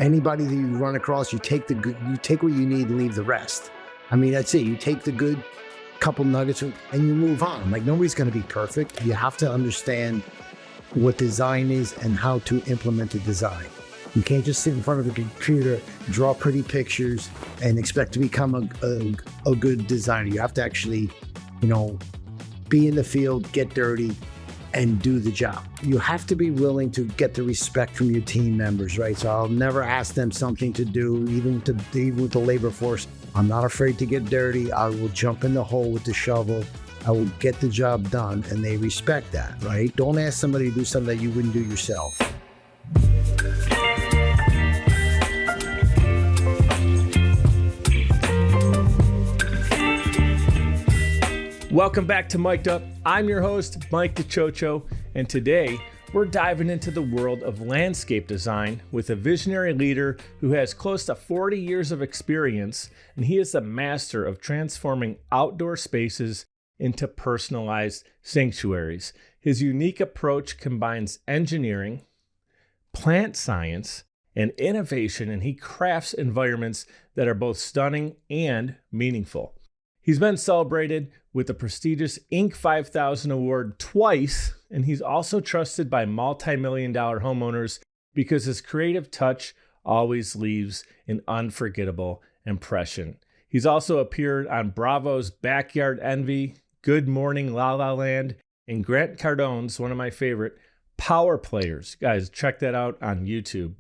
Anybody that you run across, you take the good, you take what you need and leave the rest. I mean, that's it. You take the good couple nuggets and you move on. Like, nobody's going to be perfect. You have to understand what design is and how to implement the design. You can't just sit in front of a computer, draw pretty pictures, and expect to become a good designer. You have to actually, be in the field, get dirty, and do the job. You have to be willing to get the respect from your team members, right? So I'll never ask them something to do, even with the labor force. I'm not afraid to get dirty. I will jump in the hole with the shovel. I will get the job done, and they respect that, right? Don't ask somebody to do something that you wouldn't do yourself. Welcome back to Mic'd Up. I'm your host, Mike DiCioccio, and today we're diving into the world of landscape design with a visionary leader who has close to 40 years of experience, and he is the master of transforming outdoor spaces into personalized sanctuaries. His unique approach combines engineering, plant science, and innovation, and he crafts environments that are both stunning and meaningful. He's been celebrated with the prestigious Inc. 5000 award twice, and he's also trusted by multi-million-dollar homeowners because his creative touch always leaves an unforgettable impression. He's also appeared on Bravo's Backyard Envy, Good Morning La La Land, and Grant Cardone's, one of my favorite, Power Players. Guys, check that out on YouTube.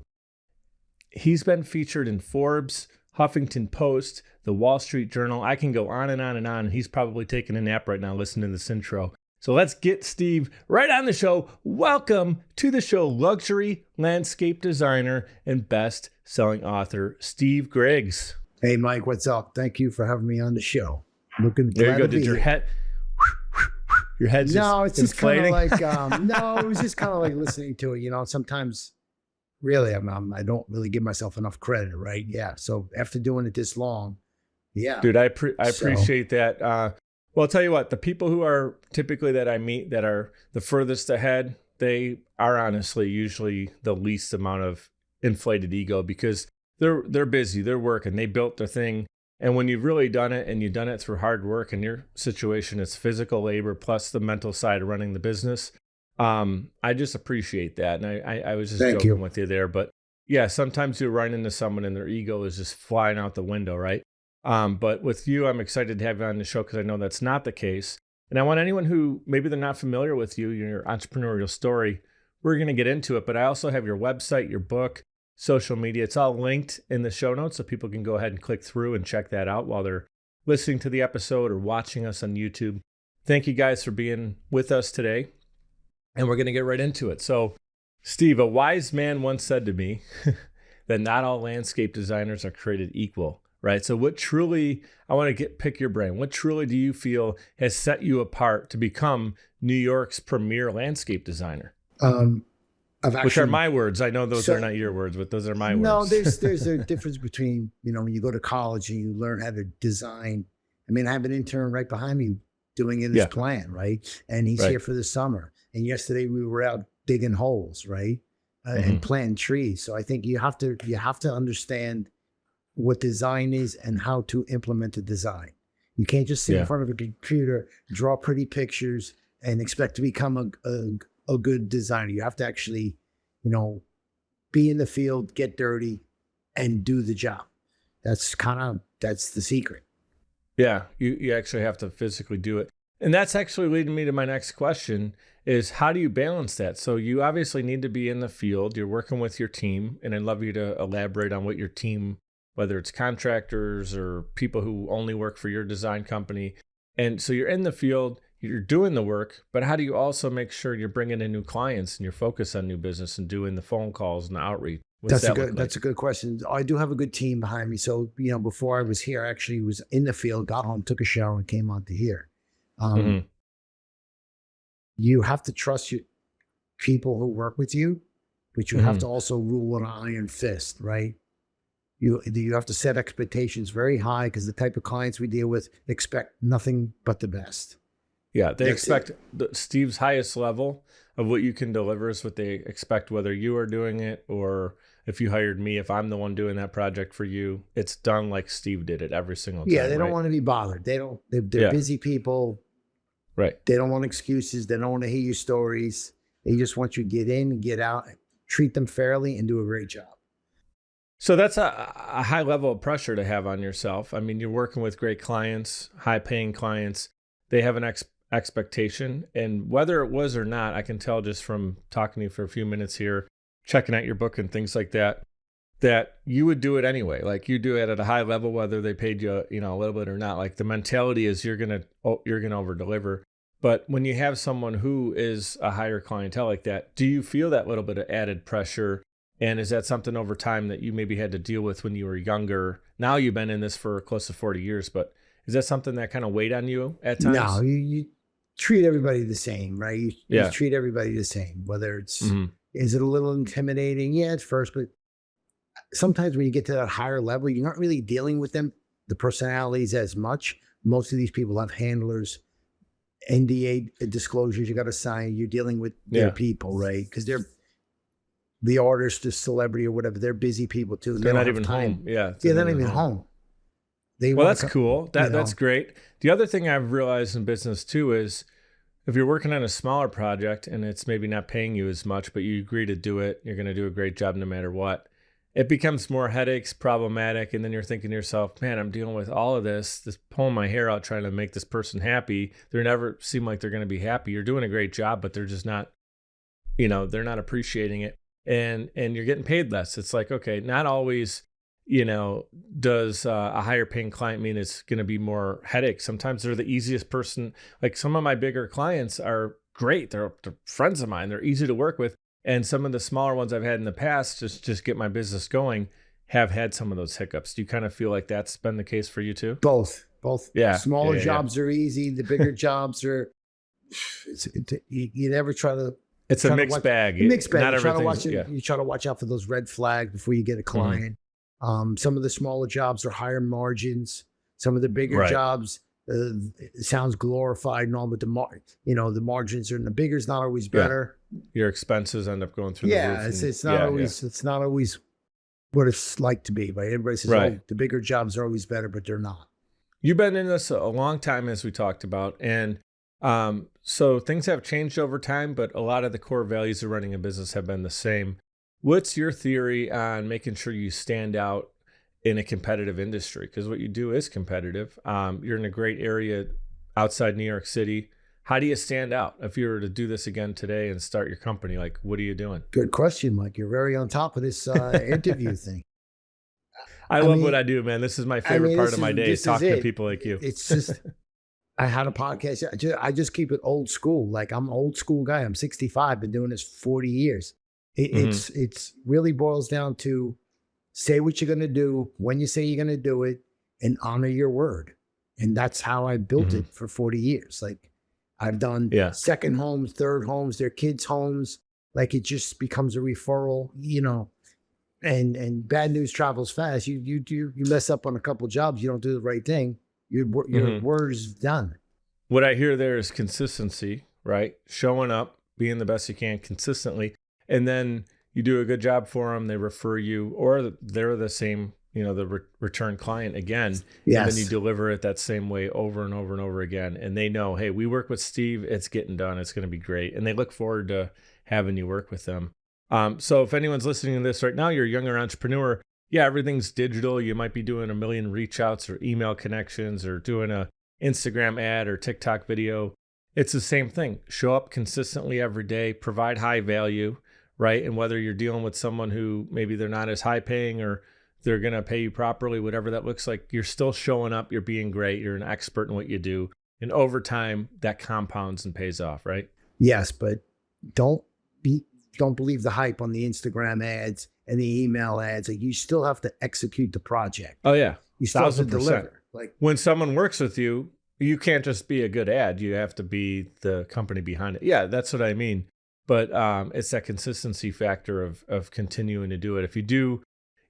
He's been featured in Forbes, Huffington Post, the Wall Street Journal. I can go on and on and on. He's probably taking a nap right now listening to this intro. So let's get Steve right on the show. Welcome to the show, luxury landscape designer and best-selling author, Steve Griggs. Hey, Mike, what's up? Thank you for having me on the show. Looking there you go. Did your head's just no, it's just kind of inflating? like no, it was just kind of like listening to it. Sometimes really I don't really give myself enough credit, right? Yeah. So after doing it this long, yeah, dude, I appreciate that. Well, I'll tell you what, the people who are typically that I meet that are the furthest ahead, they are honestly usually the least amount of inflated ego because they're busy, they're working, they built their thing. And when you've really done it and you've done it through hard work and your situation is physical labor plus the mental side of running the business, I just appreciate that. And I was just joking with you there, but yeah, sometimes you run into someone and their ego is just flying out the window, right? But with you, I'm excited to have you on the show because I know that's not the case. And I want anyone who maybe they're not familiar with you, your entrepreneurial story, we're going to get into it, but I also have your website, your book, social media. It's all linked in the show notes so people can go ahead and click through and check that out while they're listening to the episode or watching us on YouTube. Thank you guys for being with us today. And we're going to get right into it. So, Steve, a wise man once said to me that not all landscape designers are created equal, right? So what truly, I want to pick your brain. What truly do you feel has set you apart to become New York's premier landscape designer? Which are my words. I know those are not your words, but those are my words. No, there's a difference between, when you go to college and you learn how to design. I mean, I have an intern right behind me doing his plan, right? And he's here for the summer. And yesterday we were out digging holes, right? And planting trees. So I think you have to understand what design is and how to implement the design. You can't just sit in front of a computer, draw pretty pictures, and expect to become a good designer. You have to actually, be in the field, get dirty, and do the job. That's the secret. Yeah, you actually have to physically do it. And that's actually leading me to my next question is how do you balance that? So you obviously need to be in the field. You're working with your team, and I'd love you to elaborate on what your team, whether it's contractors or people who only work for your design company. And so you're in the field, you're doing the work, but how do you also make sure you're bringing in new clients and you're focused on new business and doing the phone calls and the outreach? That's a good question. I do have a good team behind me. So, before I was here, I actually was in the field, got home, took a shower, and came on to here. You have to trust your people who work with you, but you have to also rule with an iron fist, right? You have to set expectations very high because the type of clients we deal with expect nothing but the best. Yeah, they expect Steve's highest level of what you can deliver is what they expect, whether you are doing it or if you hired me, if I'm the one doing that project for you, it's done like Steve did it every single time. Yeah, they don't right? want to be bothered. They're Yeah. busy people. Right. They don't want excuses. They don't want to hear your stories. They just want you to get in, get out, treat them fairly, and do a great job. So that's a high level of pressure to have on yourself. I mean, you're working with great clients, high paying clients. They have an expectation. And whether it was or not, I can tell just from talking to you for a few minutes here, checking out your book and things like that, that you would do it anyway. Like you do it at a high level, whether they paid you, you know, a little bit or not. Like the mentality is you're going to over deliver. But when you have someone who is a higher clientele like that, do you feel that little bit of added pressure? And is that something over time that you maybe had to deal with when you were younger? Now you've been in this for close to 40 years, but is that something that kind of weighed on you at times? No, you treat everybody the same, right? You treat everybody the same, whether it's, is it a little intimidating? Yeah, at first, but sometimes when you get to that higher level, you're not really dealing with them, the personalities as much. Most of these people have handlers, NDA disclosures you got to sign. You're dealing with their people, right? Because they're the artist, the celebrity or whatever. They're busy people too. They're not even home. Yeah. They're not even home. Well, that's cool. That's great. The other thing I've realized in business too is if you're working on a smaller project and it's maybe not paying you as much, but you agree to do it, you're going to do a great job no matter what. It becomes more headaches, problematic, and then you're thinking to yourself, man, I'm dealing with all of this pulling my hair out trying to make this person happy. They never seem like they're going to be happy. You're doing a great job, but they're just not, you know, they're not appreciating it. And you're getting paid less. It's like, okay, not always, you know, does a higher paying client mean it's going to be more headaches. Sometimes they're the easiest person. Like some of my bigger clients are great. They're friends of mine. They're easy to work with. And some of the smaller ones I've had in the past, just get my business going, have had some of those hiccups. Do you kind of feel like that's been the case for you too? Both. Yeah. Smaller jobs are easy. The bigger jobs are, you never try to. It's a mixed bag. Mixed bag. Not you everything. You try to watch out for those red flags before you get a client. Some of the smaller jobs are higher margins. Some of the bigger jobs, it sounds glorified and all, but the margins are, and the bigger is not always better. Your expenses end up going through the roof. It's not always. It's not always what it's like to be. Right? Everybody says, "Oh, the bigger jobs are always better," but they're not. You've been in this a long time, as we talked about, and so things have changed over time, but a lot of the core values of running a business have been the same. What's your theory on making sure you stand out in a competitive industry? Because what you do is competitive. You're in a great area outside New York City. How do you stand out? If you were to do this again today and start your company, like, what are you doing? Good question, Mike. You're very on top of this interview thing. I love what I do, man. This is my favorite part of my day, is talking to people like you. It's just, I had a podcast. I just keep it old school. Like, I'm an old school guy. I'm 65, been doing this 40 years. It's really boils down to say what you're going to do, when you say you're going to do it, and honor your word. And that's how I built it for 40 years. Like, I've done second homes, third homes, their kids' homes. Like, it just becomes a referral, you know, and bad news travels fast. You mess up on a couple of jobs, you don't do the right thing, your word is done. What I hear there is consistency, right? Showing up, being the best you can consistently. And then you do a good job for them. They refer you, or they're the same, you know, the return client again. Yes. And then you deliver it that same way over and over and over again. And they know, hey, we work with Steve. It's getting done. It's going to be great. And they look forward to having you work with them. So if anyone's listening to this right now, you're a younger entrepreneur. Yeah, everything's digital. You might be doing a million reach outs or email connections or doing a Instagram ad or TikTok video. It's the same thing. Show up consistently every day, provide high value, right? And whether you're dealing with someone who maybe they're not as high paying or they're going to pay you properly, whatever that looks like, you're still showing up, you're being great, you're an expert in what you do. And over time, that compounds and pays off, right? Yes, but don't believe the hype on the Instagram ads and the email ads. Like, you still have to execute the project. Oh, yeah. You still have to deliver. Like, when someone works with you, you can't just be a good ad. You have to be the company behind it. Yeah, that's what I mean. But it's that consistency factor of continuing to do it. If you do,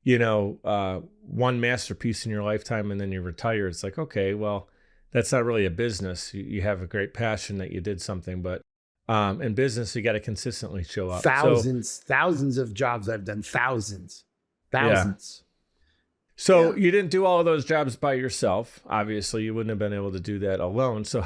you know, one masterpiece in your lifetime and then you retire, it's like, okay, well, that's not really a business. You have a great passion that you did something, but in business, you got to consistently show up. Thousands of jobs I've done, thousands. thousands. So you didn't do all of those jobs by yourself. Obviously, you wouldn't have been able to do that alone. So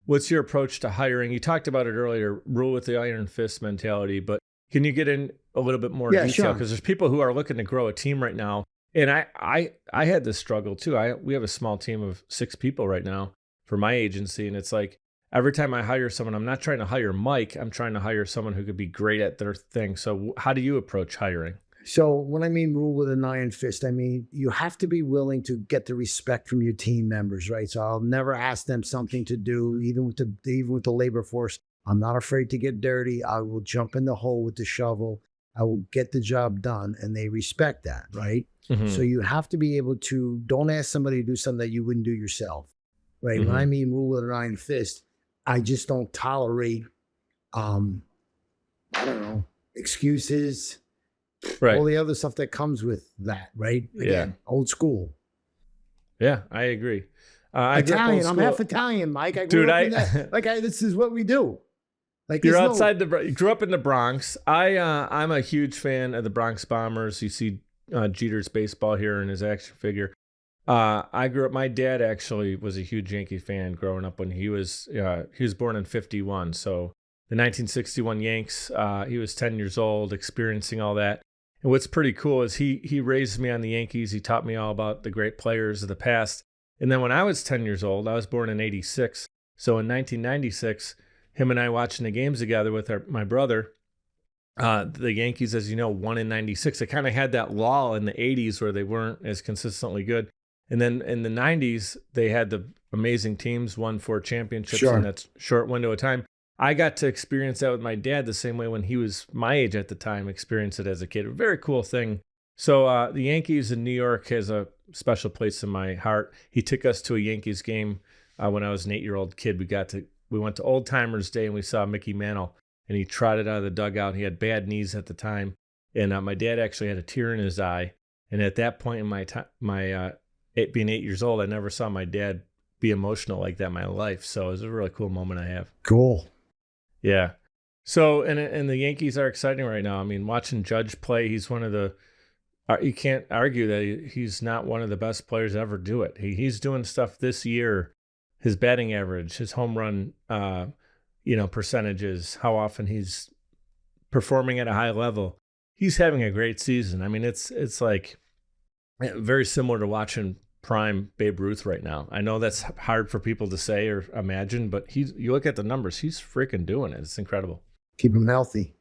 what's your approach to hiring? You talked about it earlier, rule with the iron fist mentality, but can you get in a little bit more detail? Because there's people who are looking to grow a team right now. And I had this struggle too. We have a small team of 6 people right now for my agency. And it's like, every time I hire someone, I'm not trying to hire Mike. I'm trying to hire someone who could be great at their thing. So how do you approach hiring? So when I mean rule with an iron fist, I mean, you have to be willing to get the respect from your team members, right? So I'll never ask them something to do, even with the labor force. I'm not afraid to get dirty. I will jump in the hole with the shovel. I will get the job done, and they respect that, right? Mm-hmm. So you have to be able to, don't ask somebody to do something that you wouldn't do yourself, right? Mm-hmm. When I mean rule with an iron fist, I just don't tolerate, excuses, right? All the other stuff that comes with that, right? Again, old school. Yeah, I agree. Italian. I'm half Italian, Mike. I grew up in that. This is what we do. Like you grew up in the Bronx. I'm a huge fan of the Bronx Bombers. You see Jeter's baseball here and his action figure. I grew up. My dad actually was a huge Yankee fan growing up when he was born in 51. So the 1961 Yanks. He was 10 years old, experiencing all that. And what's pretty cool is he raised me on the Yankees. He taught me all about the great players of the past. And then when I was 10 years old, I was born in 86. So in 1996, him and I watching the games together with my brother, the Yankees, as you know, won in 96. They kind of had that lull in the 80s where they weren't as consistently good. And then in the 90s, they had the amazing teams, won 4 championships in that short window of time. I got to experience that with my dad the same way when he was my age at the time, experienced it as a kid. A very cool thing. So the Yankees in New York has a special place in my heart. He took us to a Yankees game when I was an 8-year-old kid. We went to Old Timers Day and we saw Mickey Mantle, and he trotted out of the dugout. He had bad knees at the time, and my dad actually had a tear in his eye. And at that point in my being 8 years old, I never saw my dad be emotional like that in my life. So it was a really cool moment I have. Cool. Yeah. So, and the Yankees are exciting right now. I mean, watching Judge play, he's one of the, you can't argue that he's not one of the best players to ever do it. He's doing stuff this year, his batting average, his home run, percentages, how often he's performing at a high level. He's having a great season. I mean, it's like very similar to watching prime Babe Ruth right now. I know that's hard for people to say or imagine, but you look at the numbers, he's freaking doing it. It's incredible. Keep him healthy.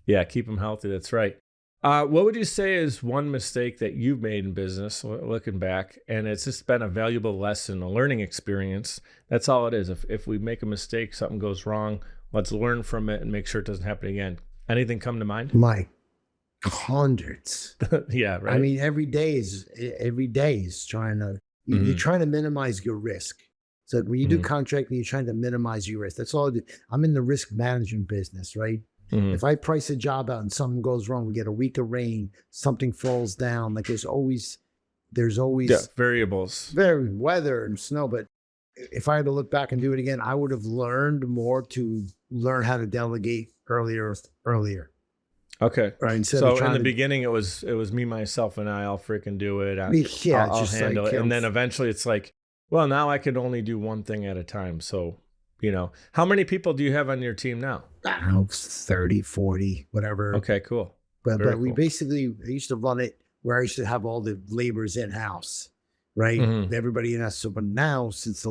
Yeah, keep him healthy. That's right. What would you say is one mistake that you've made in business, looking back, and it's just been a valuable lesson, a learning experience? That's all it is. If we make a mistake, something goes wrong, let's learn from it and make sure it doesn't happen again. Anything come to mind? Mike, hundreds. Yeah, right. I mean, every day is trying to, you're trying to minimize your risk. So when you do contracting, you're trying to minimize your risk. That's all I do. I'm in the risk management business, right? If I price a job out and something goes wrong, we get a week of rain, something falls down. Like there's always variables, weather and snow. But if I had to look back and do it again, I would have learned more to learn how to delegate earlier. Okay. Right. So in the beginning, it was me, myself, and I'll freaking do it. I'll handle it. And then eventually it's like, well, now I can only do one thing at a time. So, how many people do you have on your team now? I don't know, 30, 40, whatever. Okay, cool. But we basically, I used to run it where I used to have all the laborers in-house, right? Everybody in-house. So, but now, since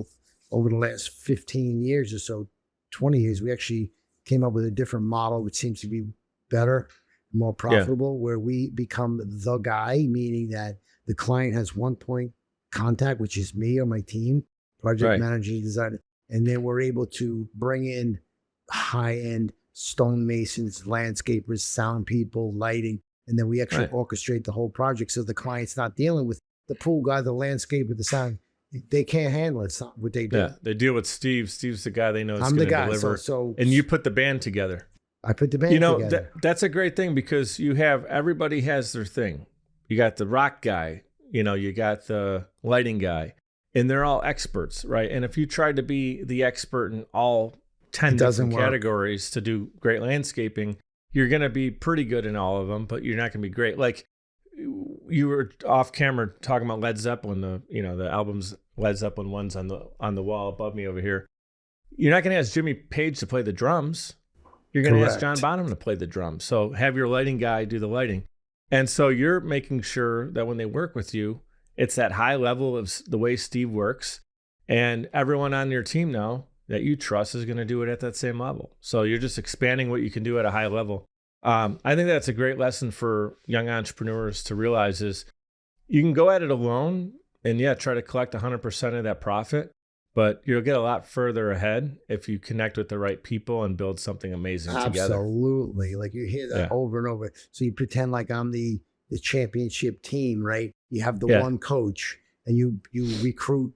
over the last 15 years or so, 20 years, we actually came up with a different model, which seems to be better, more profitable, where we become the guy, meaning that the client has one point contact, which is me or my team, project manager, designer, and then we're able to bring in high-end stonemasons, landscapers, sound people, lighting, and then we actually orchestrate the whole project. So the client's not dealing with the pool guy, the landscaper, the sound. They can't handle it. It's not what they do. Yeah, they deal with Steve. Steve's the guy they know is going to deliver. And you put the band together. I put the band together. That's a great thing because everybody has their thing. You got the rock guy, you got the lighting guy, and they're all experts, right? And if you try to be the expert in all 10 different categories to do great landscaping, you're going to be pretty good in all of them, but you're not going to be great. Like you were off camera talking about Led Zeppelin, the albums Led Zeppelin one's on the wall above me over here. You're not going to ask Jimmy Page to play the drums. You're going to ask John Bonham to play the drums. So have your lighting guy do the lighting. And so you're making sure that when they work with you, it's that high level of the way Steve works. And everyone on your team now that you trust is going to do it at that same level. So you're just expanding what you can do at a high level. I think that's a great lesson for young entrepreneurs to realize is you can go at it alone and try to collect 100% of that profit, but you'll get a lot further ahead if you connect with the right people and build something amazing together. Absolutely. Like you hear that over and over. So you pretend like I'm the championship team, right? You have the one coach and you recruit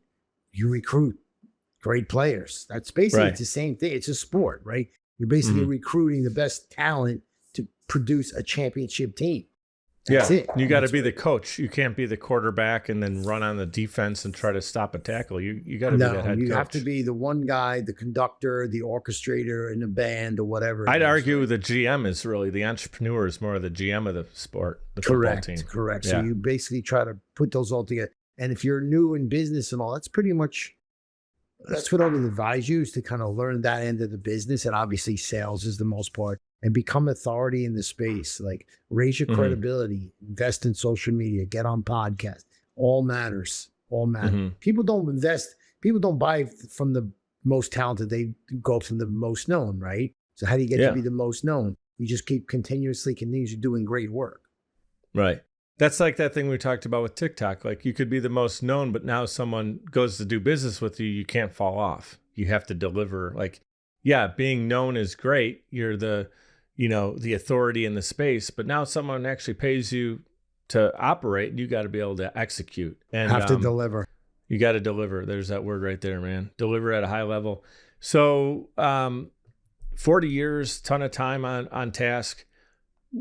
great players. That's basically it's the same thing. It's a sport, right? You're basically recruiting the best talent to produce a championship team. That's it. You got to be the coach. You can't be the quarterback and then run on the defense and try to stop a tackle. You got to be that head coach. You have to be the one guy, the conductor, the orchestrator in the band or whatever. I'd argue the GM is really the entrepreneur is more of the GM of the sport, the football team. Correct. Yeah. So you basically try to put those all together. And if you're new in business and all, that's what I would advise you is to kind of learn that end of the business. And obviously sales is the most part. And become authority in the space. Like raise your credibility, invest in social media, get on podcasts. All matters. People don't buy from the most talented. They go from the most known, right? So how do you get to be the most known? You just keep continuously doing great work. Right. That's like that thing we talked about with TikTok. Like you could be the most known, but now someone goes to do business with you, you can't fall off. You have to deliver. Like, being known is great. You're the authority in the space, but now someone actually pays you to operate and you got to be able to execute and have to deliver. You got to deliver. There's that word right there, man. Deliver at a high level. So, 40 years, ton of time on task.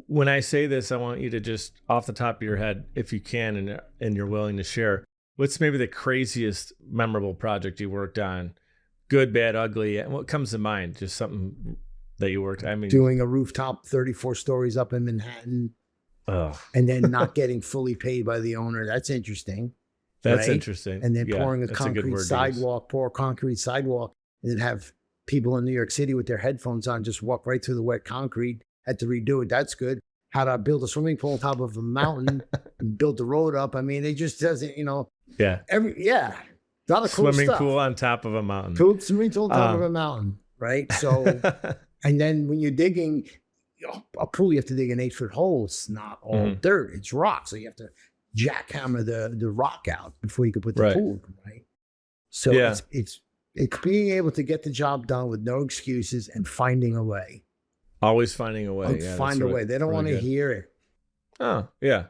When I say this, I want you to just off the top of your head, if you can, and you're willing to share, what's maybe the craziest memorable project you worked on? Good, bad, ugly. And what comes to mind? Just something that you worked. I mean, doing a rooftop 34 stories up in Manhattan, and then not getting fully paid by the owner. That's interesting. That's interesting. And then pour concrete sidewalk, and then have people in New York City with their headphones on just walk right through the wet concrete. Had to redo it. That's good. How to build a swimming pool on top of a mountain and build the road up. I mean, it just doesn't, A lot of cool swimming stuff. pool on top of a mountain. Swimming pool on top of a mountain, right? So, and then when you're digging a pool, you have to dig an 8-foot hole. It's not all dirt; it's rock. So you have to jackhammer the rock out before you can put the pool, right? So it's being able to get the job done with no excuses and finding a way. Always finding a way. Find a way. They don't want to hear it. Oh, yeah.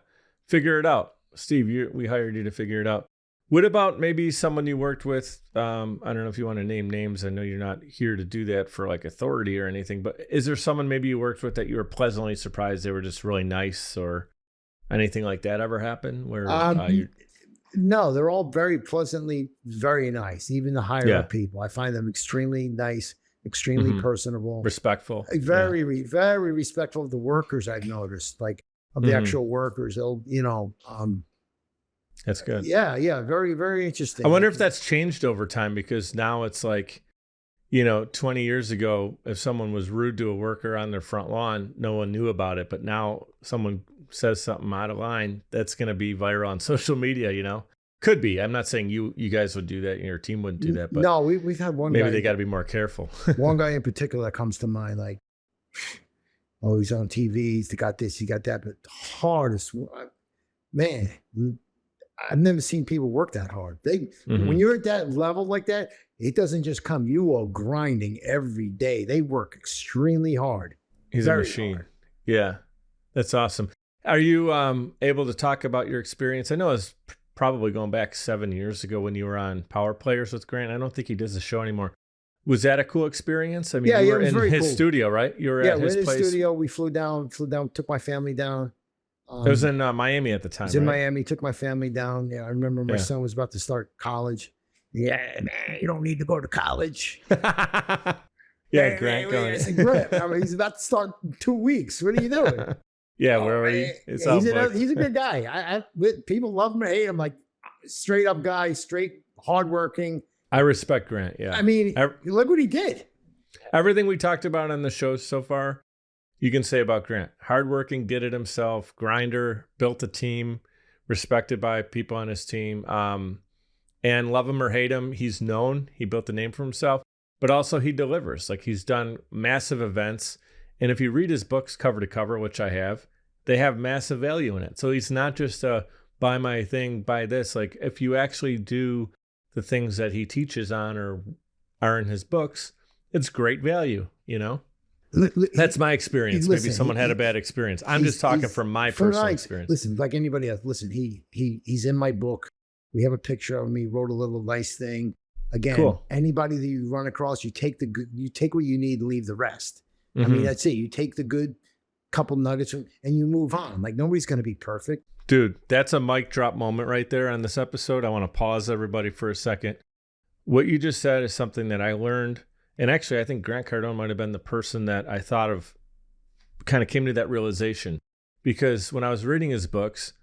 Figure it out. Steve, we hired you to figure it out. What about maybe someone you worked with? I don't know if you want to name names. I know you're not here to do that for like authority or anything, but is there someone maybe you worked with that you were pleasantly surprised they were just really nice or anything like that ever happen? Where no, they're all very pleasantly, very nice. Even the higher up people. I find them extremely nice. Extremely personable, respectful, very respectful of the workers. I've noticed, like of the actual workers. They'll, that's good. Yeah, very, very interesting. I wonder if that's changed over time because now it's like, 20 years ago, if someone was rude to a worker on their front lawn, no one knew about it. But now someone says something out of line, that's going to be viral on social media. Could be. I'm not saying you guys would do that. Your team wouldn't do that. But no, we've had one. Maybe guy, they got to be more careful. One guy in particular that comes to mind, like, he's on TV. He's got this, he got that. But the hardest, man, I've never seen people work that hard. When you're at that level like that, it doesn't just come. You are grinding every day. They work extremely hard. He's a machine. Hard. Yeah, that's awesome. Are you able to talk about your experience? I know it's probably going back 7 years ago when you were on Power Players with Grant. I don't think he does the show anymore. Was that a cool experience? I mean, you were in his studio, right? You were at his place. Studio. We flew down, took my family down. It was in Miami at the time. It was in Miami, took my family down. Yeah, I remember my son was about to start college. Yeah, man, you don't need to go to college. Grant going. I said, Grant, he's about to start in 2 weeks. What are you doing? Yeah, Oh, where are you? man. It's Yeah, all booked. he's a good guy. People love him or hate him. Like, straight up guy, straight, hardworking. I respect Grant. Yeah. I mean, look what he did. Everything we talked about on the show so far, you can say about Grant. Hardworking, did it himself, grinder, built a team, respected by people on his team. And love him or hate him, he's known. He built a name for himself, but also he delivers. Like, he's done massive events. And if you read his books cover to cover, which I have, they have massive value in it. So he's not just a buy my thing, buy this. Like, if you actually do the things that he teaches on or are in his books, it's great value, you know? That's my experience. Listen, maybe someone had a bad experience. I'm just talking from my personal experience. Listen, like anybody else, listen, he's in my book. We have a picture of him. He wrote a little nice thing. Again, cool. Anybody that you run across, you take what you need, leave the rest. I mean, that's it. You take the good couple nuggets and you move on. Like, nobody's going to be perfect. Dude, that's a mic drop moment right there on this episode. I want to pause everybody for a second. What you just said is something that I learned. And actually, I think Grant Cardone might have been the person that I thought of, kind of came to that realization. Because when I was reading his books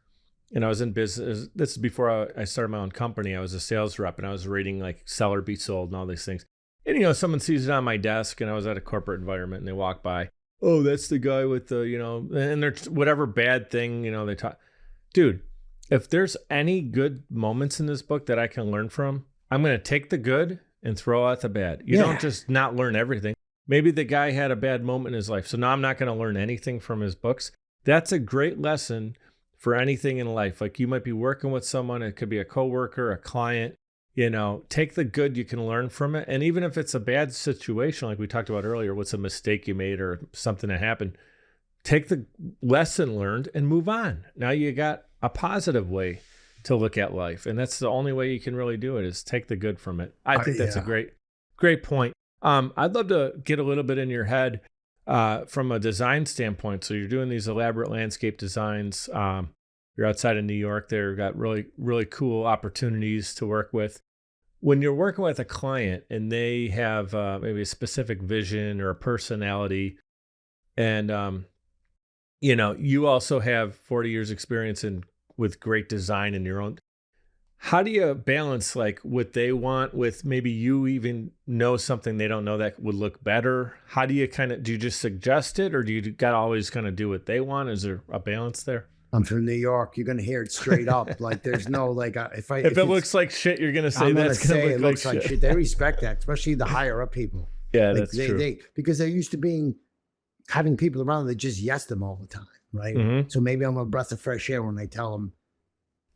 and I was in business, this is before I started my own company. I was a sales rep and I was reading like Sell or Be Sold and all these things. And, you know, someone sees it on my desk and I was at a corporate environment and they walk by. Oh, that's the guy with the, you know, and there's whatever bad thing, you know, they talk. Dude, if there's any good moments in this book that I can learn from, I'm going to take the good and throw out the bad. You don't just not learn everything. Maybe the guy had a bad moment in his life. So now I'm not going to learn anything from his books. That's a great lesson for anything in life. Like, you might be working with someone. It could be a coworker, a client, you know, take the good you can learn from it. And even if it's a bad situation, like we talked about earlier, what's a mistake you made or something that happened, take the lesson learned and move on. Now you got a positive way to look at life. And that's the only way you can really do it, is take the good from it. I think that's a great point. I'd love to get a little bit in your head from a design standpoint. So you're doing these elaborate landscape designs. You're outside of New York there. You've got really, really cool opportunities to work with. When you're working with a client and they have maybe a specific vision or a personality, and you know, you also have 40 years experience with great design in your own. How do you balance like what they want with maybe you even know something they don't know that would look better? How do you do you just suggest it, or do you got to always kind of do what they want? Is there a balance there? I'm from New York. You're going to hear it straight up. Like, there's no, like, if it looks like shit, you're going to say that's going to look like shit. They respect that, especially the higher up people. Yeah, like, that's true. Because they're used to having people around that just yes them all the time, right? Mm-hmm. So maybe I'm a breath of fresh air when they tell them,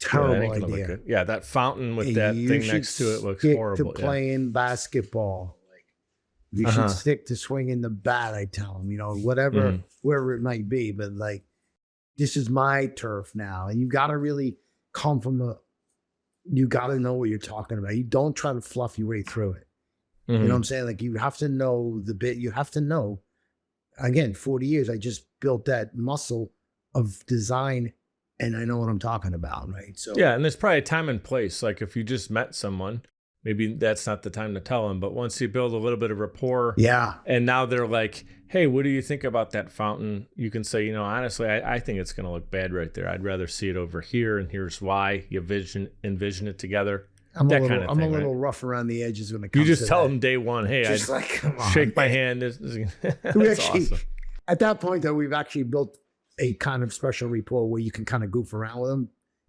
terrible idea. Yeah, that fountain with that thing next to it looks horrible. To playing basketball. Like, you should stick to swinging the bat, I tell them, you know, whatever, wherever it might be. But like, this is my turf now. And you got to really come from you got to know what you're talking about. You don't try to fluff your way through it. You know what I'm saying? Like, you have to know the bit. You have to know. Again, 40 years, I just built that muscle of design, and I know what I'm talking about, right? So yeah, and there's probably a time and place. Like, if you just met someone, maybe that's not the time to tell them. But once you build a little bit of rapport, and now they're like, hey, what do you think about that fountain? You can say, you know, honestly, I think it's going to look bad right there. I'd rather see it over here, and here's why. You envision it together. I'm a little rough around the edges when it comes to You just tell them day one, hey, just like, come on, shake my hand. That's awesome. At that point, though, we've actually built a kind of special rapport where you can kind of goof around with them.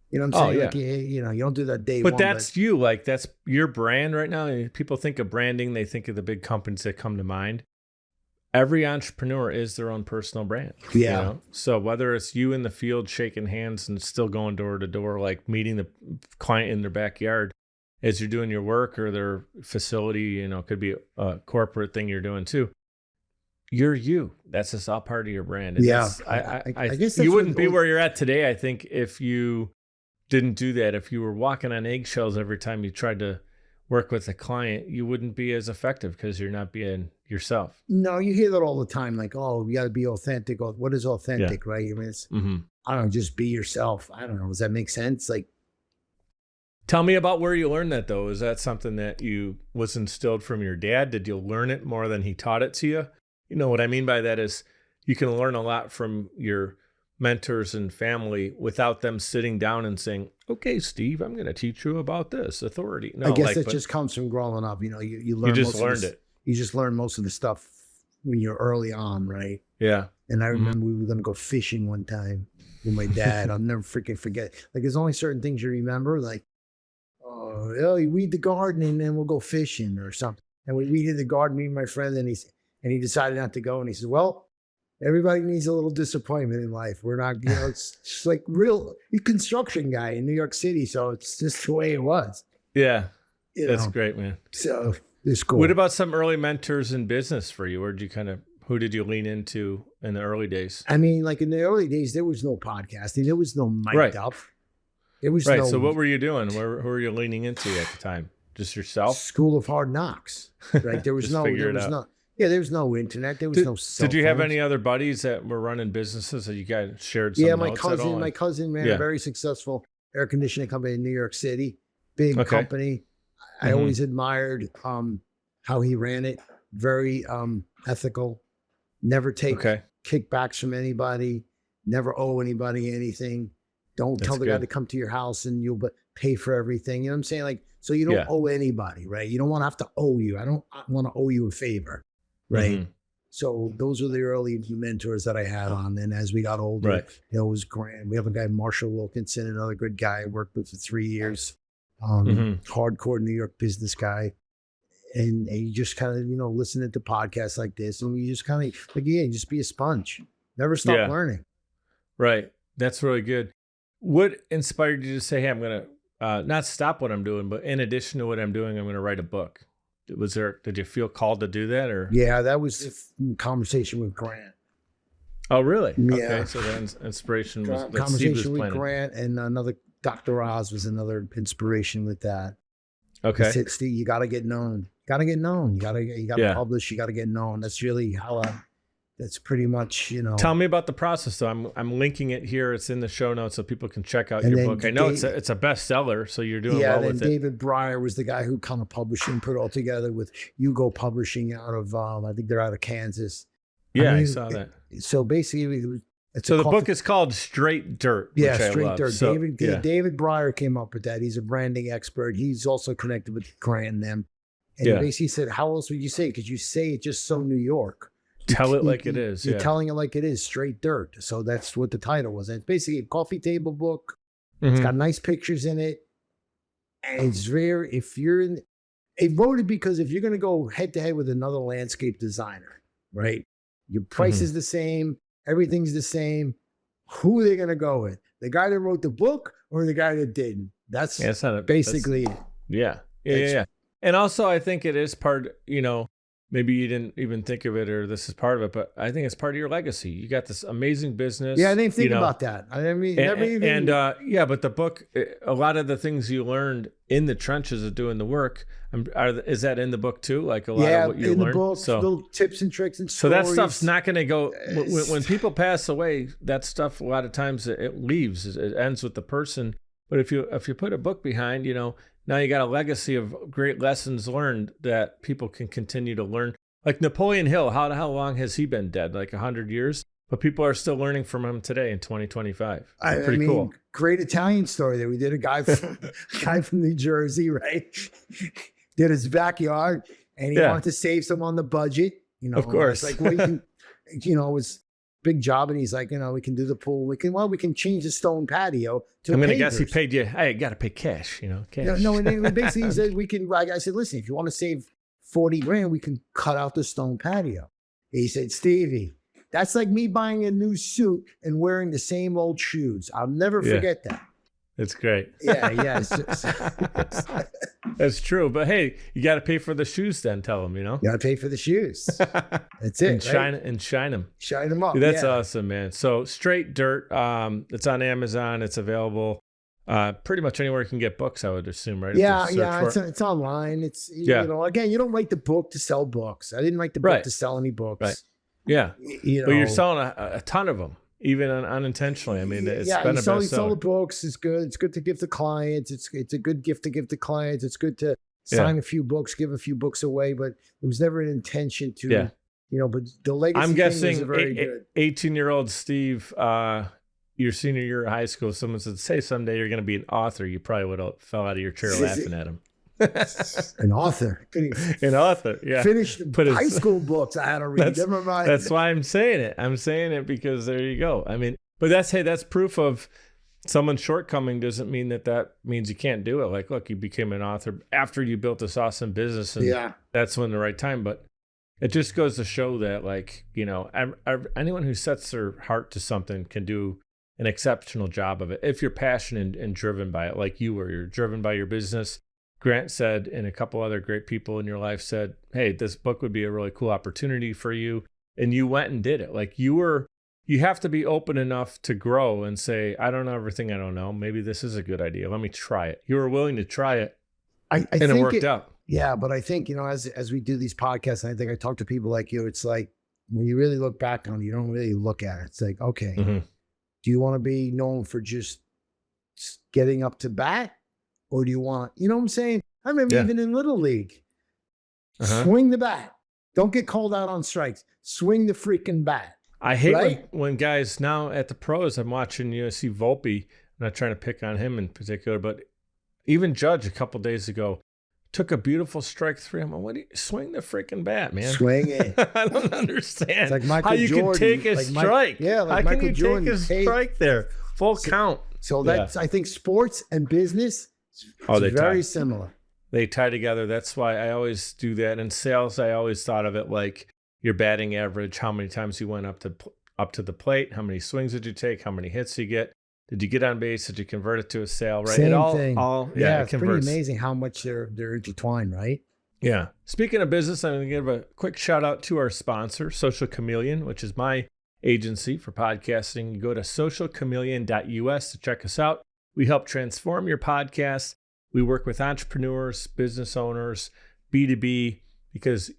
You know what I'm saying? Like, you know, you don't do that day one. But that's you. Like, that's your brand right now. People think of branding. They think of the big companies that come to mind. Every entrepreneur is their own personal brand. Yeah. You know? So whether it's you in the field shaking hands and still going door to door, like meeting the client in their backyard as you're doing your work, or their facility, you know, it could be a corporate thing you're doing too. You're you. That's just all part of your brand. And I guess you wouldn't be where you're at today, I think, if you didn't do that. If you were walking on eggshells every time you tried to work with a client, you wouldn't be as effective because you're not being yourself. No, you hear that all the time. Like, oh, you got to be authentic. What is authentic, right? I mean, it's, I don't know, just be yourself. I don't know. Does that make sense? Like, tell me about where you learned that, though. Is that something that was instilled from your dad? Did you learn it more than he taught it to you? You know what I mean by that is you can learn a lot from your mentors and family without them sitting down and saying, okay, Steve, I'm going to teach you about this authority. No, I guess it just comes from growing up. You learn. You just learned it. You just learn most of the stuff when you're early on, right? Yeah. And I remember we were going to go fishing one time with my dad. I'll never freaking forget. Like, there's only certain things you remember, like, oh, you weed the garden and then we'll go fishing or something. And we weeded the garden, me and my friend, and he decided not to go. And he said, well, everybody needs a little disappointment in life. We're not, it's just like he's a construction guy in New York City. So it's just the way it was. Yeah. That's great, man. So it's cool. What about some early mentors in business for you? Who did you lean into in the early days? I mean, like in the early days, there was no podcasting. There was no mic'd up. There was right. no. So what were you doing? Who were you leaning into at the time? Just yourself? School of Hard Knocks. Right. There was there was no internet. There was no cell Did you have phones. any other buddies that were running businesses that you guys shared some my notes at all? My cousin ran a very successful air conditioning company in New York City. Big company. I always admired how he ran it. Very ethical. Never take kickbacks from anybody. Never owe anybody anything. Don't tell the guy to come to your house and you'll pay for everything. You know what I'm saying? Like, so you don't owe anybody, right? You don't want to have to owe you. I don't want to owe you a favor, right? So those are the early mentors that I had on. And as we got older, it was Grant. We have a guy, Marshall Wilkinson, another good guy I worked with for 3 years. Hardcore New York business guy. And you just kind of, listening to podcasts like this, and you just kind of, just be a sponge. Never stop learning. Right. That's really good. What inspired you to say, hey, I'm going to not stop what I'm doing, but in addition to what I'm doing, I'm going to write a book? Did you feel called to do that? Or yeah, that was a conversation with Grant. Oh, really? Yeah. Okay. So the inspiration was conversation with Grant, and another Dr. Oz was another inspiration with that. Okay. He said, Steve, you got to get known. You got to publish. You got to get known. That's really how that's pretty much, Tell me about the process, though. I'm linking it here. It's in the show notes so people can check out your book. I know it's a bestseller, so you're doing well with it. David Breyer was the guy who kind of published and put it all together with Hugo Publishing out of, I think they're out of Kansas. Yeah, I saw that. So basically, the book is called Straight Dirt. Yeah, which Straight I love. Dirt. So, David Breyer came up with that. He's a branding expert. He's also connected with Grant and them. And he basically said, how else would you say it? Because you say it just so New York. Tell it like it is. You're telling it like it is, Straight Dirt. So that's what the title was. And it's basically a coffee table book. It's got nice pictures in it. And it's it wrote it because if you're going to go head to head with another landscape designer, right? Your price is the same. Everything's the same. Who are they going to go with? The guy that wrote the book or the guy that didn't? That's basically it. Yeah. And also, I think it is part, maybe you didn't even think of it or this is part of it, but I think it's part of your legacy. You got this amazing business. Yeah, I didn't think about that. I mean, but the book, a lot of the things you learned in the trenches of doing the work, is that in the book too? Like a lot of what you learned? Yeah, in the book, little tips and tricks and stories. So that stuff's not going to go, when people pass away, that stuff, a lot of times it leaves, it ends with the person. But if you put a book behind, now you got a legacy of great lessons learned that people can continue to learn. Like Napoleon Hill, how long has he been dead? Like 100 years? But people are still learning from him today in 2025. Pretty cool. Great Italian story there. We did a guy from New Jersey, right? Did his backyard, and he wanted to save some on the budget. Of course. Like, well, it was big job, and he's like, we can do the pool. We can change the stone patio to I'm going to guess he paid you. I got to pay cash, cash. No, and then basically he said I said, listen, if you want to save 40 grand, we can cut out the stone patio. He said, Stevie, that's like me buying a new suit and wearing the same old shoes. I'll never forget that. It's great. Yeah. That's true. But hey, you got to pay for the shoes then, tell them, You got to pay for the shoes. That's it. And shine them. Shine them up. Dude, that's awesome, man. So Straight Dirt, it's on Amazon. It's available pretty much anywhere you can get books, I would assume, right? Yeah. It's online. It's, again, you don't write the book to sell books. I didn't write the book to sell any books. Right. Yeah. But you're selling a ton of them. Even unintentionally. I mean, it's been a bestseller. You sell the books. It's good. It's good to give to clients. It's a good gift to give to clients. It's good to sign a few books, give a few books away. But it was never an intention to, but the legacy I'm guessing thing was very good. 18-year-old Steve your senior year of high school, someone said, say someday you're going to be an author, you probably would have fell out of your chair laughing at him. An author. An author, yeah. Finished high school books I had to read. Never mind. That's why I'm saying it. I'm saying it because there you go. I mean, but that's proof of someone's shortcoming doesn't mean that means you can't do it. Like, look, you became an author after you built this awesome business, and that's when the right time. But it just goes to show that, like, you know, anyone who sets their heart to something can do an exceptional job of it if you're passionate and driven by it, like you were. You're driven by your business. Grant said, and a couple other great people in your life said, hey, this book would be a really cool opportunity for you. And you went and did it. Like, you have to be open enough to grow and say, I don't know everything I don't know. Maybe this is a good idea. Let me try it. You were willing to try it. And it worked out. Yeah. But I think, you know, as we do these podcasts, and I think I talk to people like you, it's like, when you really look back on it, you don't really look at it. It's like, okay, do you want to be known for just getting up to bat? Or do you want, you know what I'm saying? I remember even in Little League, swing the bat. Don't get called out on strikes. Swing the freaking bat. I hate when guys now at the pros, I'm watching USC Volpe. I'm not trying to pick on him in particular, but even Judge a couple days ago took a beautiful strike three. I'm like, what do you swing the freaking bat, man? Swing it. I don't understand. It's like Michael how you Jordan, can take a strike. Like how Michael can you Jordan take a strike there? Full count. So that's, I think, sports and business, it's very similar. They tie together. That's why I always do that. In sales, I always thought of it like your batting average, how many times you went up to the plate, how many swings did you take, how many hits you get, did you get on base, did you convert it to a sale, right? Same thing. It it's pretty amazing how much they're intertwined, right? Yeah. Speaking of business, I'm going to give a quick shout out to our sponsor, Social Chameleon, which is my agency for podcasting. You go to socialchameleon.us to check us out. We help transform your podcast. We work with entrepreneurs, business owners, B2B, because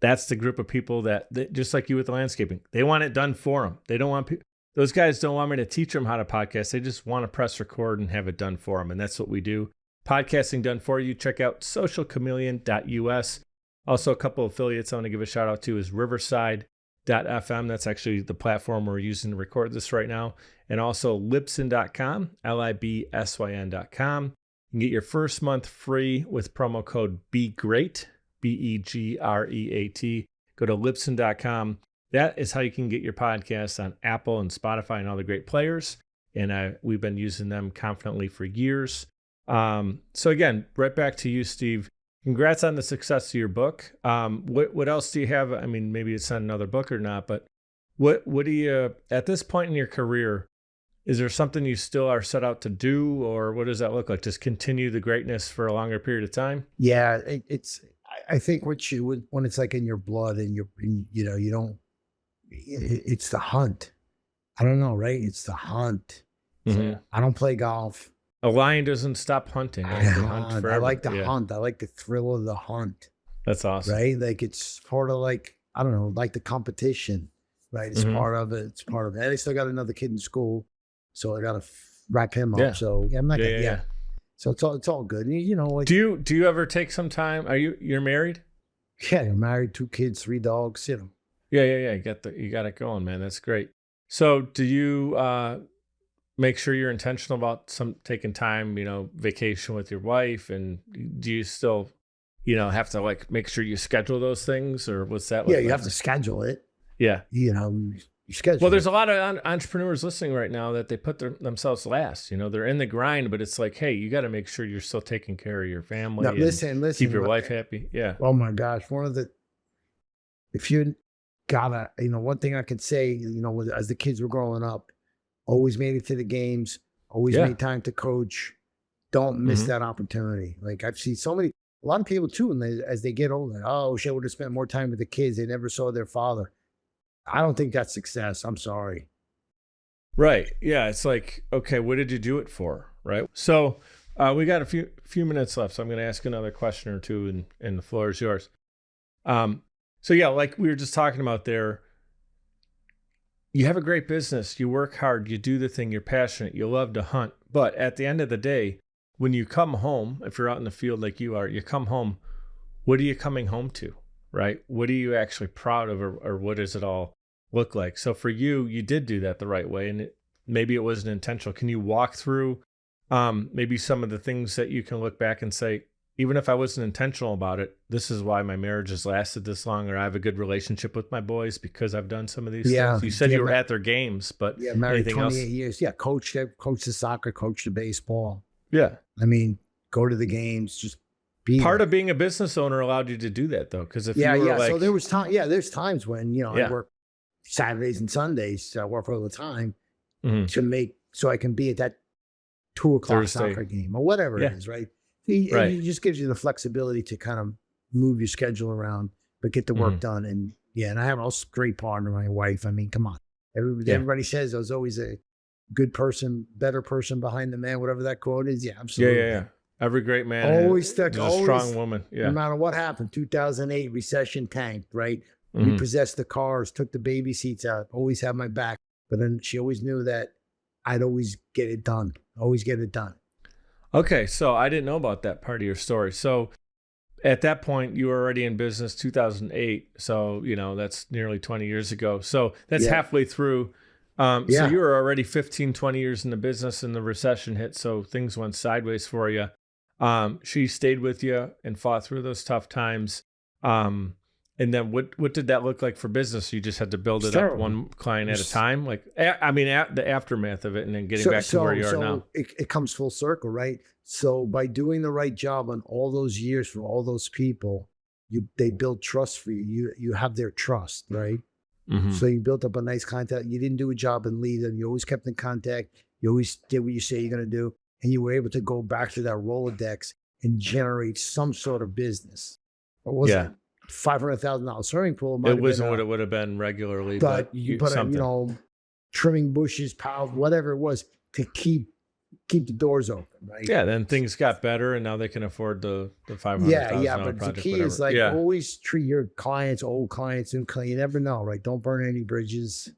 that's the group of people that just like you with the landscaping, they want it done for them. They don't want those guys don't want me to teach them how to podcast. They just want to press record and have it done for them. And that's what we do. Podcasting done for you. Check out socialchameleon.us. Also, a couple of affiliates I want to give a shout out to is Riverside.fm. That's actually the platform we're using to record this right now. And also Libsyn.com, Libsyn.com. You can get your first month free with promo code BEGREAT, BEGREAT. Go to Libsyn.com. That is how you can get your podcast on Apple and Spotify and all the great players. And we've been using them confidently for years. So again, right back to you, Steve. Congrats on the success of your book. What else do you have? I mean, maybe it's not another book or not, but what do you, at this point in your career, is there something you still are set out to do, or what does that look like? Just continue the greatness for a longer period of time? Yeah, I think when it's like in your blood and you don't, it's the hunt. I don't know, right? It's the hunt. Mm-hmm. I don't play golf. A lion doesn't stop hunting. Right? I like the hunt. I like the thrill of the hunt. That's awesome. Right? Like it's part of like, I don't know, like the competition, right? It's part of it. It's part of it. And I still got another kid in school, so I got to wrap him up. Yeah. So I'm not gonna, So it's all good. You know, like, do you ever take some time? You're married? Yeah, I'm married, 2 kids, 3 dogs, you know. Yeah. You got it going, man. That's great. So do you make sure you're intentional about taking time, vacation with your wife? And do you still, have to like make sure you schedule those things, or what's that? Yeah, you have to schedule it. Yeah. You schedule. Well, there's a lot of entrepreneurs listening right now that they put themselves last. They're in the grind, but it's like, hey, you got to make sure you're still taking care of your family. Now, listen. Keep your wife happy. Yeah. Oh my gosh. If you gotta, one thing I could say, as the kids were growing up, always made it to the games, always made time to coach. Don't miss that opportunity. Like I've seen a lot of people too, and as they get older, oh shit, I would have spent more time with the kids. They never saw their father. I don't think that's success. I'm sorry. Right. Yeah. It's like, okay, what did you do it for? Right. So we got a few minutes left. So I'm going to ask another question or two, and the floor is yours. So yeah, like we were just talking about there, you have a great business, you work hard, you do the thing, you're passionate, you love to hunt. But at the end of the day, when you come home, if you're out in the field like you are, you come home, what are you coming home to, right? What are you actually proud of, or what does it all look like? So for you, you did do that the right way. And maybe it wasn't intentional. Can you walk through maybe some of the things that you can look back and say, even if I wasn't intentional about it, this is why my marriage has lasted this long, or I have a good relationship with my boys because I've done some of these things. You said you were at their games, but married anything 28 else? years. Yeah, coached the soccer, coached the baseball. Yeah. I mean, go to the games, just be Part there. of being a business owner allowed you to do that, though, because if you were like, so there was time. Yeah, there's times when I work Saturdays and Sundays. So I work all the time to make so I can be at that 2 o'clock Thursday soccer game or whatever it is, right? It just gives you the flexibility to kind of move your schedule around, but get the work done. And I have a great partner, my wife. I mean, come on. Everybody says there's always a good person, better person behind the man, whatever that quote is. Yeah, absolutely. Yeah. Every great man always is a strong woman. Yeah. No matter what happened, 2008 recession tanked, right? We possessed the cars, took the baby seats out, always had my back. But then she always knew that I'd always get it done. Always get it done. Okay, so I didn't know about that part of your story. So at that point, you were already in business 2008. So, that's nearly 20 years ago. So that's halfway through. So you were already 15, 20 years in the business and the recession hit. So things went sideways for you. She stayed with you and fought through those tough times. And then what did that look like for business? You just had to build it up one client at a time? Like, I mean, the aftermath of it and then getting back to where you are now. It comes full circle, right? So by doing the right job on all those years for all those people, they build trust for you. You have their trust, right? So you built up a nice contact. You didn't do a job and leave them. You always kept in contact. You always did what you say you're going to do. And you were able to go back to that Rolodex and generate some sort of business. It wasn't $500,000 swimming pool. It wasn't what it would have been regularly, but trimming bushes, piles, whatever it was to keep the doors open, right? Yeah, then things got better, and now they can afford the $500,000 but the key is always treat your clients, old clients, and you never know, right? Don't burn any bridges.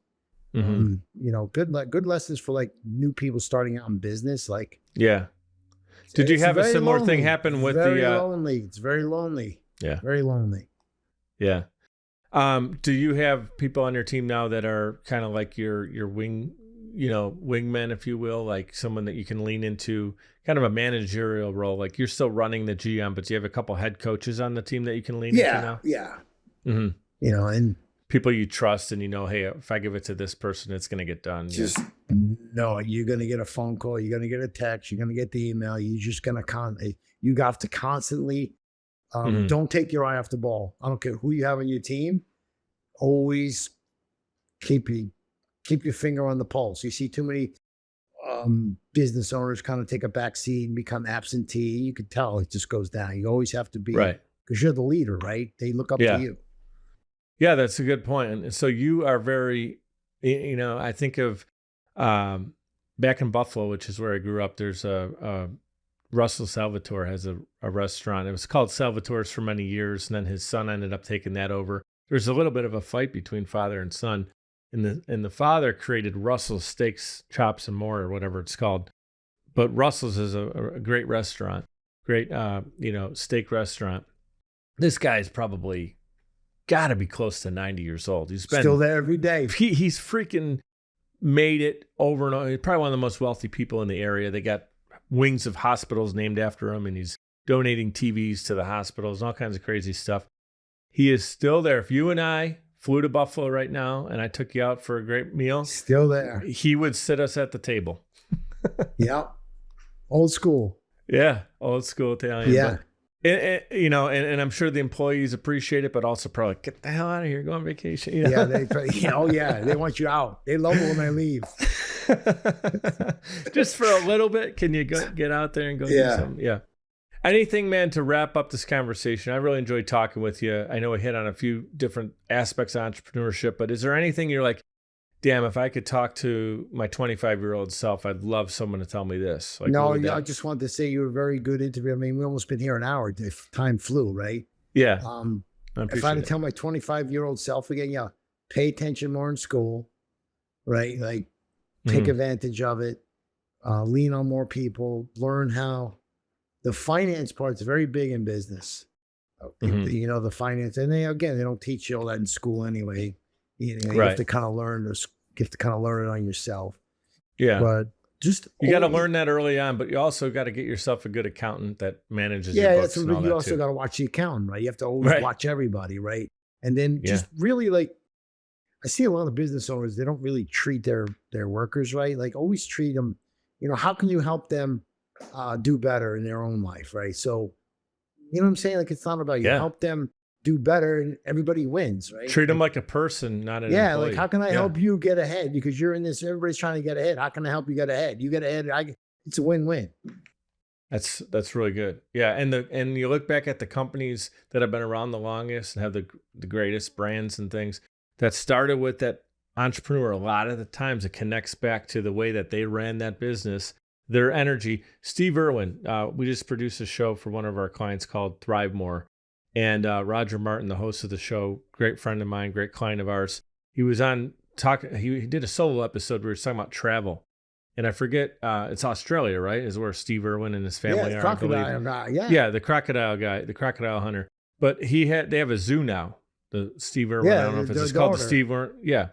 Good lessons for like new people starting out in business. Like, did you have a similar thing happen with lonely? It's very lonely. Yeah, very lonely. Yeah. Do you have people on your team now that are kind of like your wingmen, if you will, like someone that you can lean into, kind of a managerial role? Like you're still running the GM, but do you have a couple head coaches on the team that you can lean into now? Yeah. And people you trust and hey, if I give it to this person, it's going to get done. No, you're going to get a phone call. You're going to get a text. You're going to get the email. You're just going to you have to constantly don't take your eye off the ball. I don't care who you have on your team. Always keep your finger on the pulse. You see too many business owners kind of take a back seat and become absentee. You can tell it just goes down. You always have to be, right? Because you're the leader, right? They look up to you. Yeah, that's a good point. And so you are very, I think of back in Buffalo, which is where I grew up, there's a Russell Salvatore has a restaurant. It was called Salvatore's for many years, and then his son ended up taking that over. There's a little bit of a fight between father and son, and the father created Russell's Steaks, Chops, and More, or whatever it's called. But Russell's is a great restaurant, great steak restaurant. This guy's probably got to be close to 90 years old. He's been still there every day. He's freaking made it over and over. He's probably one of the most wealthy people in the area. They got wings of hospitals named after him, and he's donating TVs to the hospitals and all kinds of crazy stuff. He is still there. If you and I flew to Buffalo right now and I took you out for a great meal, still there. He would sit us at the table. Yeah. Old school. Yeah. Old school Italian. Yeah. But, and I'm sure the employees appreciate it, but also probably get the hell out of here, go on vacation. Yeah. They want you out. They love it when I leave. Just for a little bit, can you get out there and go do something? Yeah. Anything, man, to wrap up this conversation? I really enjoyed talking with you. I know we hit on a few different aspects of entrepreneurship, but is there anything you're like, damn, if I could talk to my 25-year-old self, I'd love someone to tell me this? Like, no, I just wanted to say you were a very good interview. I mean, we almost been here an hour. Time flew, right? Yeah. If I had to tell my 25-year-old self again, pay attention more in school, right? Like, take advantage of it. Lean on more people. Learn how. The finance part's very big in business. The finance, and they don't teach you all that in school anyway. You have to kind of learn it on yourself. Yeah. But just you got to learn that early on, but you also got to get yourself a good accountant that manages your yeah, books that's and all what you that also too. got to watch the accountant, right? You have to always watch everybody, right? And then just really like, I see a lot of business owners, they don't really treat their workers right. Like always treat them, you know, how can you help them do better in their own life, right? So, you know what I'm saying? Like it's not about you. Help them do better and everybody wins, right? Treat them like a person, not an yeah, employee. like how can I help you get ahead? Because you're in this, everybody's trying to get ahead. How can I help you get ahead? You get ahead, it's a win-win. That's really good. Yeah, and you look back at the companies that have been around the longest and have the greatest brands and things that started with that entrepreneur. A lot of the times it connects back to the way that they ran that business, their energy. Steve Irwin, we just produced a show for one of our clients called Thrive More, and Roger Martin, the host of the show, great friend of mine, great client of ours. He was on he did a solo episode where he was talking about travel. And I forget, it's Australia, right? Is where Steve Irwin and his family are, crocodile guy, yeah, the crocodile guy, the crocodile hunter. But they have a zoo now. The Steve Irwin, I don't know if it's called the Steve Irwin. Yeah,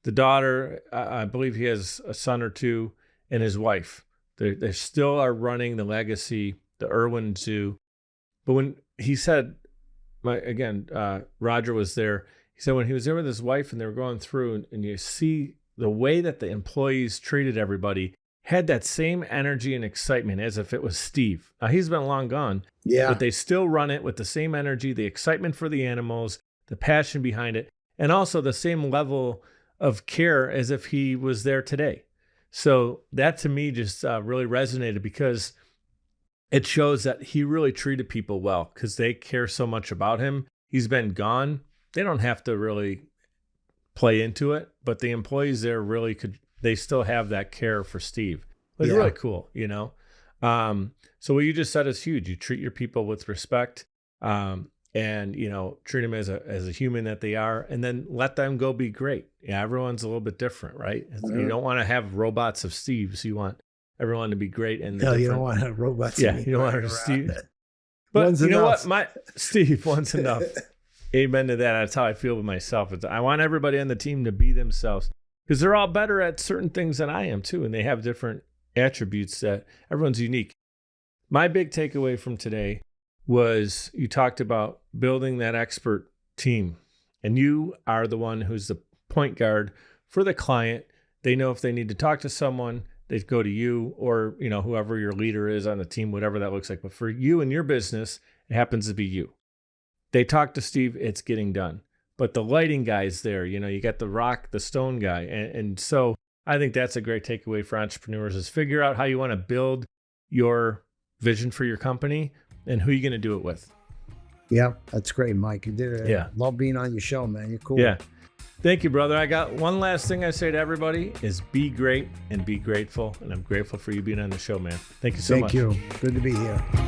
the daughter, I believe he has a son or two, and his wife. They still are running the legacy, the Irwin Zoo. But when he said, Roger was there. He said when he was there with his wife and they were going through, and you see the way that the employees treated everybody, had that same energy and excitement as if it was Steve. Now, he's been long gone, but they still run it with the same energy, the excitement for the animals, the passion behind it, and also the same level of care as if he was there today. So that to me just really resonated because it shows that he really treated people well because they care so much about him. He's been gone. They don't have to really play into it, but the employees there really they still have that care for Steve. It's really cool, you know? So what you just said is huge. You treat your people with respect, and, you know, treat them as a human that they are, and then let them go be great. Yeah. Everyone's a little bit different, right? You don't want to have robots of Steves. You want everyone to be great. And you don't want to have robots. Yeah. You don't want to have Steve. But one's you enough. Know what? Steve, one's enough. Amen to that. That's how I feel with myself. I want everybody on the team to be themselves because they're all better at certain things than I am too. And they have different attributes that everyone's unique. My big takeaway from today was you talked about building that expert team, and you are the one who's the point guard for the client. They know if they need to talk to someone, they go to you or, you know, whoever your leader is on the team, whatever that looks like. But for you and your business, it happens to be you. They talk to Steve, it's getting done. But the lighting guy's there, you know, you got the rock, the stone guy. And so I think that's a great takeaway for entrepreneurs is figure out how you want to build your vision for your company and who you're going to do it with. Yeah, that's great, Mike. You did it. Yeah. Love being on your show, man. You're cool. Yeah. Thank you, brother. I got one last thing I say to everybody is be great and be grateful. And I'm grateful for you being on the show, man. Thank you so much. Thank you. Good to be here.